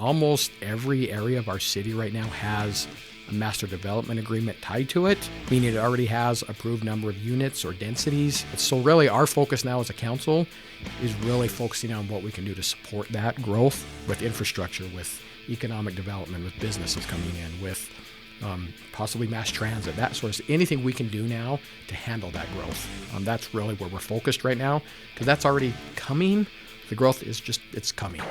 Almost every area of our city right now has a master development agreement tied to it, meaning it already has approved number of units or densities. So really our focus now as a council is really focusing on what we can do to support that growth with infrastructure, with economic development, with businesses coming in, with possibly mass transit, that sort of anything we can do now to handle that growth. That's really where we're focused right now, because that's already coming. The growth is it's coming.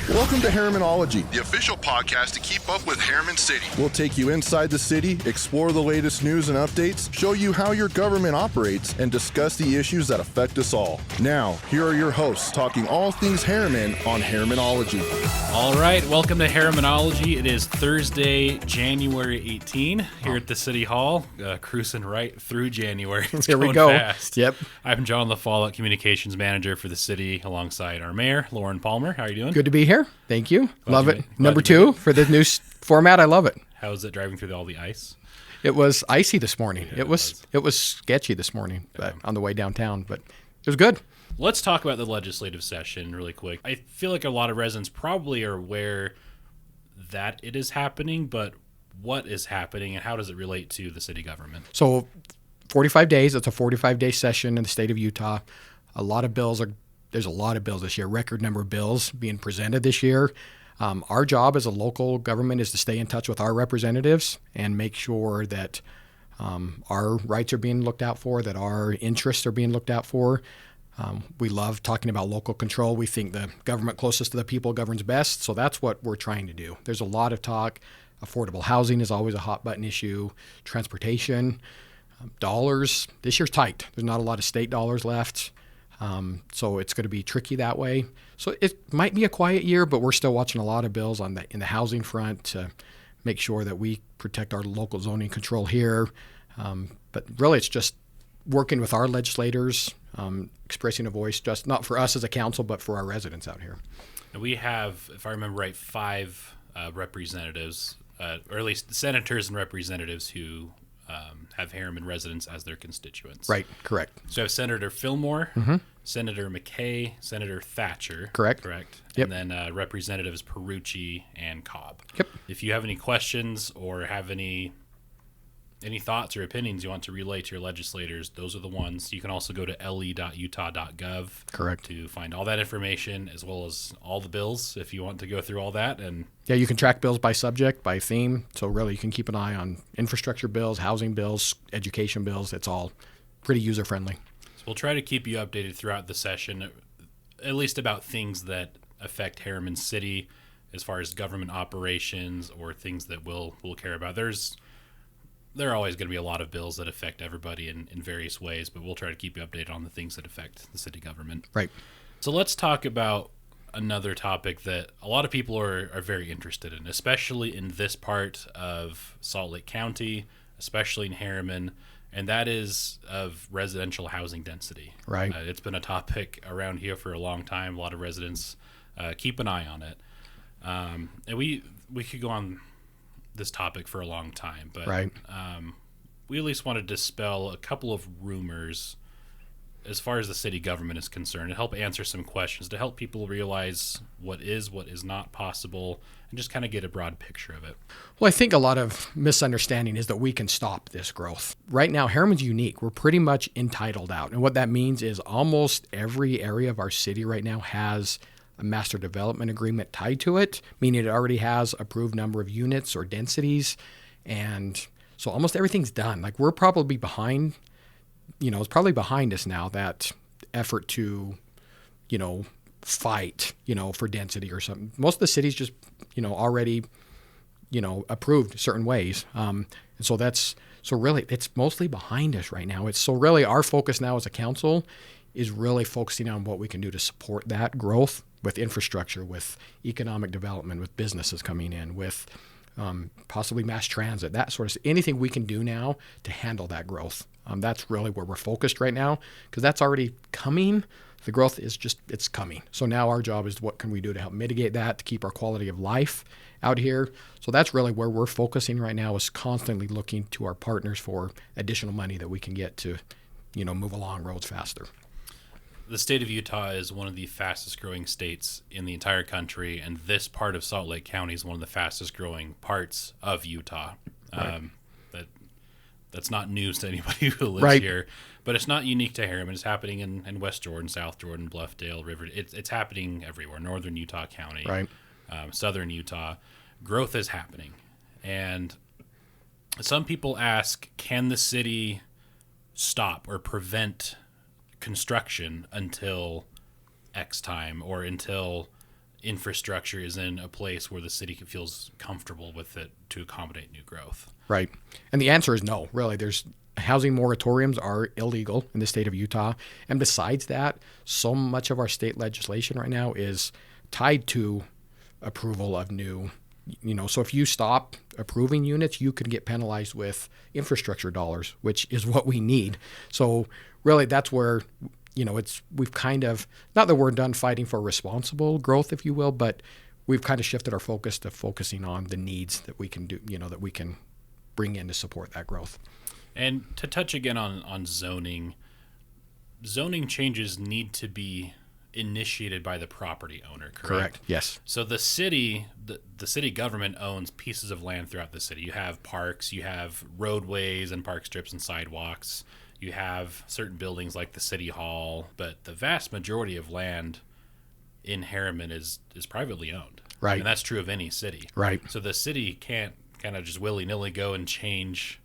Welcome to Herrimanology, the official podcast to keep up with Herriman City. We'll take you inside the city, explore the latest news and updates, show you how your government operates, and discuss the issues that affect us all. Now, here are your hosts talking all things Herriman on Herrimanology. All right, welcome to Herrimanology. It is Thursday, January 18 here at the City Hall, cruising right through January. It's Here going we go. Fast. Yep. I'm John LaFollette, Communications Manager for the city, alongside our Mayor, Lauren Palmer. How are you doing? Good to be here. Thank you. Love it. Number you made 2 for the new format. I love it. How is it driving through all the ice? It was icy this morning. Yeah, it was sketchy this morning, but on the way downtown, but it was good. Let's talk about the legislative session really quick. I feel like a lot of residents probably are aware that it is happening, but what is happening and how does it relate to the city government? So 45 days, it's a 45-day session in the state of Utah. There's a lot of bills this year, record number of bills being presented this year. Our job as a local government is to stay in touch with our representatives and make sure that our rights are being looked out for, that our interests are being looked out for. We love talking about local control. We think the government closest to the people governs best, so that's what we're trying to do. There's a lot of talk. Affordable housing is always a hot button issue. Transportation, dollars. This year's tight. There's not a lot of state dollars left. So it's going to be tricky that way. So it might be a quiet year, but we're still watching a lot of bills in the housing front to make sure that we protect our local zoning control here. But really, it's just working with our legislators, expressing a voice, just not for us as a council, but for our residents out here. And we have, if I remember right, 5 representatives, or at least senators and representatives who have Herriman residents as their constituents. Right, correct. So I have Senator Fillmore, Senator McKay, Senator Thatcher. Correct. Yep. And then Representatives Perucci and Cobb. Yep. If you have any questions or have any thoughts or opinions you want to relay to your legislators, those are the ones. You can also go to le.utah.gov. Correct. To find all that information, as well as all the bills if you want to go through all that. And yeah, you can track bills by subject, by theme. So really you can keep an eye on infrastructure bills, housing bills, education bills. It's all pretty user-friendly. So we'll try to keep you updated throughout the session, at least about things that affect Herriman City as far as government operations or things that we'll care about. There are always going to be a lot of bills that affect everybody in various ways, but we'll try to keep you updated on the things that affect the city government. Right. So let's talk about another topic that a lot of people are very interested in, especially in this part of Salt Lake County, especially in Herriman, and that is of residential housing density. Right. It's been a topic around here for a long time. A lot of residents keep an eye on it. And we could go on this topic for a long time, but right. We at least want to dispel a couple of rumors as far as the city government is concerned, to help answer some questions, to help people realize what is not possible, and just kind of get a broad picture of it. Well, I think a lot of misunderstanding is that we can stop this growth. Right now, Herriman's unique. We're pretty much entitled out. And what that means is almost every area of our city right now has a master development agreement tied to it, meaning it already has approved number of units or densities. And so almost everything's done. Like we're probably behind, it's probably behind us now, that effort to, fight, for density or something. Most of the cities just, already, approved certain ways. And so really it's mostly behind us right now. So really our focus now as a council is really focusing on what we can do to support that growth with infrastructure, with economic development, with businesses coming in, with possibly mass transit, that sort of anything we can do now to handle that growth. That's really where we're focused right now, because that's already coming. The growth is it's coming. So now our job is what can we do to help mitigate that, to keep our quality of life out here. So that's really where we're focusing right now, is constantly looking to our partners for additional money that we can get to, move along roads faster. The state of Utah is one of the fastest growing states in the entire country, and this part of Salt Lake County is one of the fastest growing parts of Utah. Right. That's not news to anybody who lives Right. here, but it's not unique to Herriman. It's happening in West Jordan, South Jordan, Bluffdale, River. It's happening everywhere. Northern Utah County, Right. Southern Utah. Growth is happening. And some people ask, can the city stop or prevent construction until X time, or until infrastructure is in a place where the city feels comfortable with it to accommodate new growth? Right. And the answer is no, really. There's housing moratoriums are illegal in the state of Utah. And besides that, so much of our state legislation right now is tied to approval of new, so if you stop approving units, you can get penalized with infrastructure dollars, which is what we need. So really that's where, we've kind of, not that we're done fighting for responsible growth, if you will, but we've kind of shifted our focus to focusing on the needs that we can do, that we can bring in to support that growth. And to touch again on zoning changes need to be initiated by the property owner, correct? Yes. So the city, the city government owns pieces of land throughout the city. You have parks, you have roadways and park strips and sidewalks. You have certain buildings like the city hall, but the vast majority of land in Herriman is privately owned. Right. And that's true of any city. Right. So the city can't kind of just willy-nilly go and change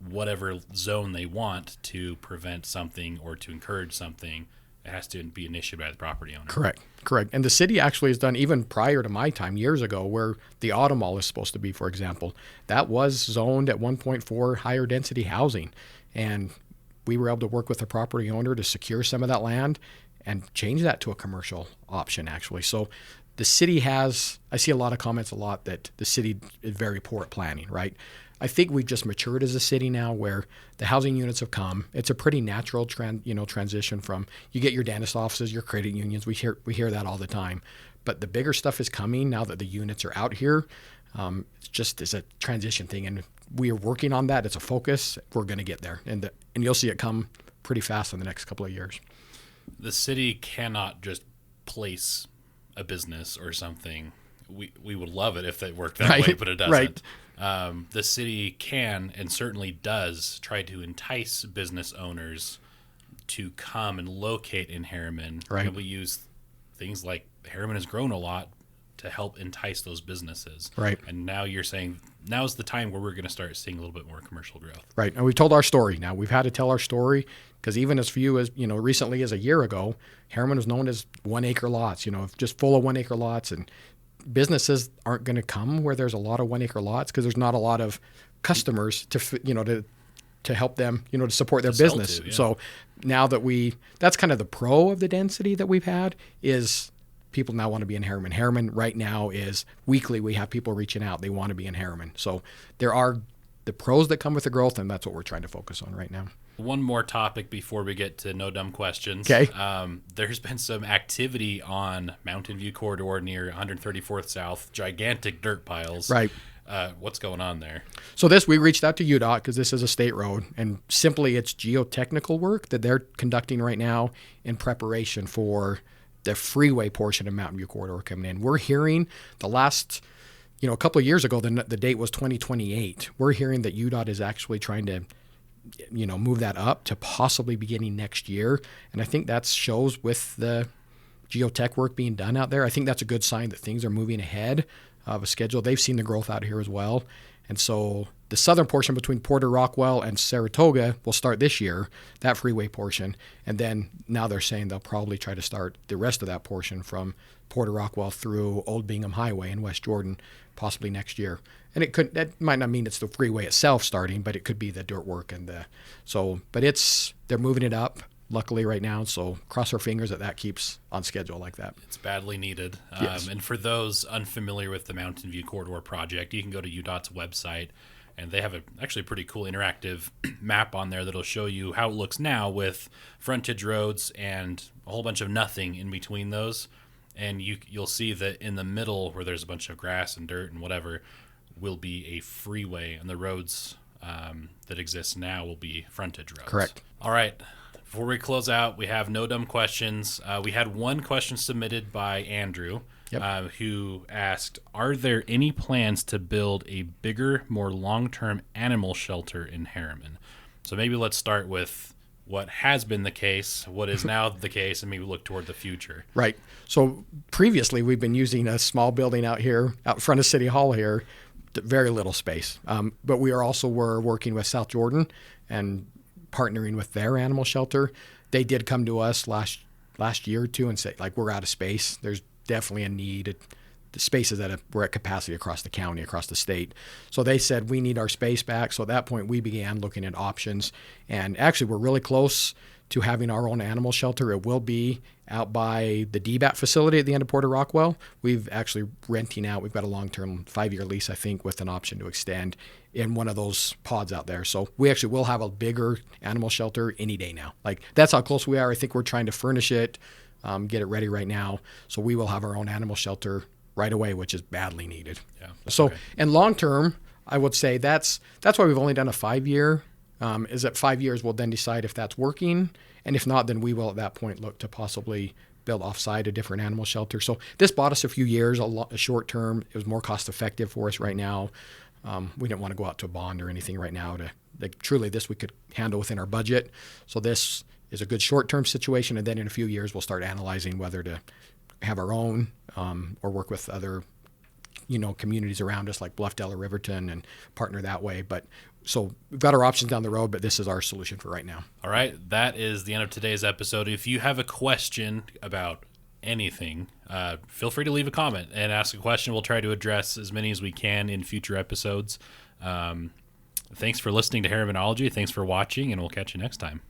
whatever zone they want to prevent something or to encourage something. It has to be initiated by the property owner. Correct. And the city actually has done, even prior to my time, years ago, where the Auto Mall is supposed to be, for example, that was zoned at 1.4 higher density housing. And we were able to work with the property owner to secure some of that land and change that to a commercial option, actually. So the city has, I see a lot of comments that the city is very poor at planning, right? I think we've just matured as a city now where the housing units have come. It's a pretty natural transition from, you get your dentist offices, your credit unions. We hear that all the time. But the bigger stuff is coming now that the units are out here. It's a transition thing, and we are working on that. It's a focus. We're going to get there, and you'll see it come pretty fast in the next couple of years. The city cannot just place a business or something. We would love it if it worked that way, but it doesn't. Right. The city can and certainly does try to entice business owners to come and locate in Herriman. Right. And we use things like Herriman has grown a lot to help entice those businesses. Right. And now you're saying now's the time where we're going to start seeing a little bit more commercial growth. Right. And we've told our story now. We've had to tell our story because even as few as, recently as a year ago, Herriman was known as 1 acre lots, just full of 1 acre lots. And businesses aren't going to come where there's a lot of 1 acre lots because there's not a lot of customers to help them, to support their business. Yeah. So now that that's kind of the pro of the density that we've had is people now want to be in Herriman. Herriman right now is weekly. We have people reaching out. They want to be in Herriman. So there are the pros that come with the growth, and that's what we're trying to focus on right now. One more topic before we get to no dumb questions. Okay. There's been some activity on Mountain View Corridor near 134th South, gigantic dirt piles. Right. What's going on there? So we reached out to UDOT because this is a state road, and simply it's geotechnical work that they're conducting right now in preparation for the freeway portion of Mountain View Corridor coming in. We're hearing the last, a couple of years ago, the date was 2028. We're hearing that UDOT is actually trying to, move that up to possibly beginning next year. And I think that shows with the geotech work being done out there. I think that's a good sign that things are moving ahead of a schedule. They've seen the growth out here as well. And so the southern portion between Porter Rockwell and Saratoga will start this year, that freeway portion. And then now they're saying they'll probably try to start the rest of that portion from Porter Rockwell through Old Bingham Highway in West Jordan, possibly next year. And that might not mean it's the freeway itself starting, but it could be the dirt work they're moving it up. Luckily right now, so cross our fingers that keeps on schedule like that. It's badly needed. Yes. And for those unfamiliar with the Mountain View Corridor project, you can go to UDOT's website, and they have actually a pretty cool interactive map on there that'll show you how it looks now with frontage roads and a whole bunch of nothing in between those. And you'll see that in the middle, where there's a bunch of grass and dirt and whatever, will be a freeway, and the roads that exist now will be frontage roads. Correct. All right. Before we close out, we have no dumb questions. We had one question submitted by Andrew, who asked, are there any plans to build a bigger, more long-term animal shelter in Herriman? So maybe let's start with what has been the case, what is now the case, and maybe look toward the future. Right. So previously, we've been using a small building out here, out front of City Hall here, very little space. But we were working with South Jordan and partnering with their animal shelter. They did come to us last year or two and say, like, we're out of space. There's definitely a need. The spaces we're at capacity across the county, across the state. So they said, we need our space back. So at that point, we began looking at options. And actually, we're really close to having our own animal shelter. It will be out by the DBAT facility at the end of Porter Rockwell. We've actually renting out. We've got a long-term 5-year lease, I think, with an option to extend in one of those pods out there. So we actually will have a bigger animal shelter any day now. Like, that's how close we are. I think we're trying to furnish it, get it ready right now. So we will have our own animal shelter right away, which is badly needed. Yeah. So, and long-term, I would say that's why we've only done a 5-year. Is that 5 years we'll then decide if that's working, and if not, then we will at that point look to possibly build offsite a different animal shelter. So this bought us a few years, a short term. It was more cost effective for us right now. We didn't want to go out to a bond or anything right now. Truly, this we could handle within our budget. So this is a good short term situation, and then in a few years we'll start analyzing whether to have our own or work with other communities around us like Bluffdale or Riverton and partner that way. But so we've got our options down the road, but this is our solution for right now. All right. That is the end of today's episode. If you have a question about anything, feel free to leave a comment and ask a question. We'll try to address as many as we can in future episodes. Thanks for listening to Herrimanology. Thanks for watching, and we'll catch you next time.